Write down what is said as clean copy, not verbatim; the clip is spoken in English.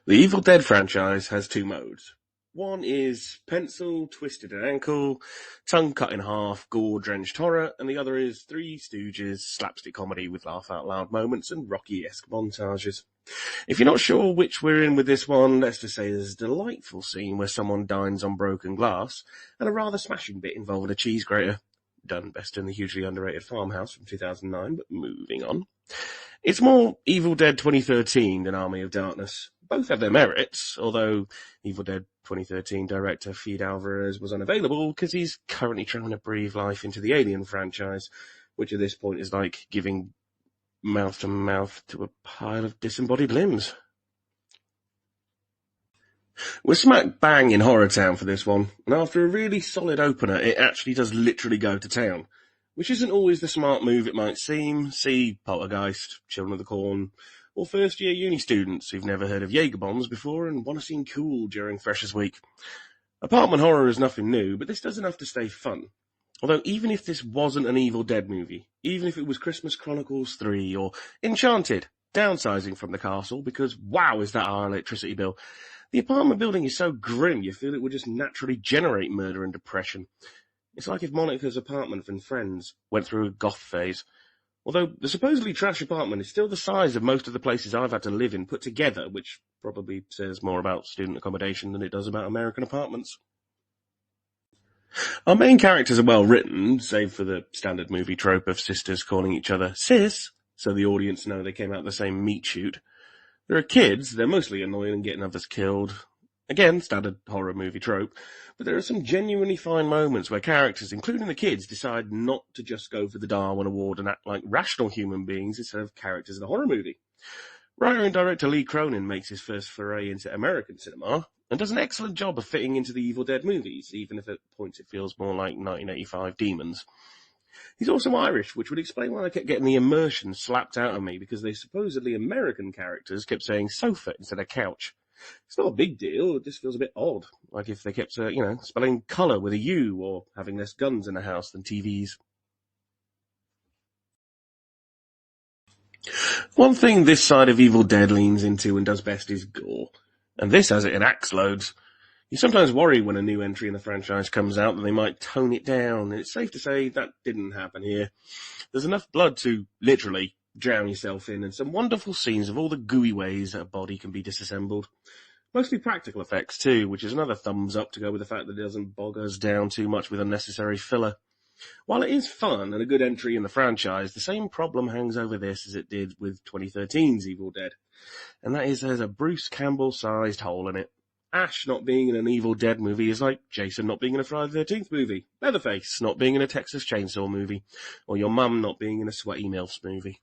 The Evil Dead franchise has two modes. One is pencil, twisted at ankle, tongue cut in half, gore-drenched horror, and the other is Three Stooges, slapstick comedy with laugh-out-loud moments and Rocky-esque montages. If you're not sure which we're in with this one, let's just say there's a delightful scene where someone dines on broken glass, and a rather smashing bit involving a cheese grater. Done best in the hugely underrated Farmhouse from 2009, but moving on. It's more Evil Dead 2013 than Army of Darkness. Both have their merits, although Evil Dead 2013 director Fede Alvarez was unavailable because he's currently trying to breathe life into the Alien franchise, which at this point is like giving mouth-to-mouth to a pile of disembodied limbs. We're smack bang in Horror Town for this one, and after a really solid opener, it actually does literally go to town, which isn't always the smart move it might seem. See Poltergeist, Children of the Corn, or first-year uni students who've never heard of Jaeger bombs before and want to seem cool during Freshers Week. Apartment horror is nothing new, but this does enough to stay fun. Although even if this wasn't an Evil Dead movie, even if it was Christmas Chronicles 3 or Enchanted, downsizing from the castle because wow is that our electricity bill, the apartment building is so grim you feel it would just naturally generate murder and depression. It's like if Monica's apartment from Friends went through a goth phase. Although the supposedly trash apartment is still the size of most of the places I've had to live in put together, which probably says more about student accommodation than it does about American apartments. Our main characters are well written, save for the standard movie trope of sisters calling each other sis, so the audience know they came out the same meat chute. There are kids, they're mostly annoying and getting others killed. Again, standard horror movie trope, but there are some genuinely fine moments where characters, including the kids, decide not to just go for the Darwin Award and act like rational human beings instead of characters in a horror movie. Writer and director Lee Cronin makes his first foray into American cinema, and does an excellent job of fitting into the Evil Dead movies, even if at points it feels more like 1985 Demons. He's also Irish, which would explain why I kept getting the immersion slapped out of me, because they supposedly American characters kept saying sofa instead of couch. It's not a big deal, it just feels a bit odd, like if they kept, spelling colour with a U, or having less guns in the house than TVs. One thing this side of Evil Dead leans into and does best is gore, and this has it in axe loads. You sometimes worry when a new entry in the franchise comes out that they might tone it down, and it's safe to say that didn't happen here. There's enough blood to, literally, drown yourself in, and some wonderful scenes of all the gooey ways that a body can be disassembled. Mostly practical effects too, which is another thumbs up to go with the fact that it doesn't bog us down too much with unnecessary filler. While it is fun and a good entry in the franchise, the same problem hangs over this as it did with 2013's Evil Dead. And that is there's a Bruce Campbell-sized hole in it. Ash not being in an Evil Dead movie is like Jason not being in a Friday the 13th movie, Leatherface not being in a Texas Chainsaw movie, or your mum not being in a Sweaty MILFs movie.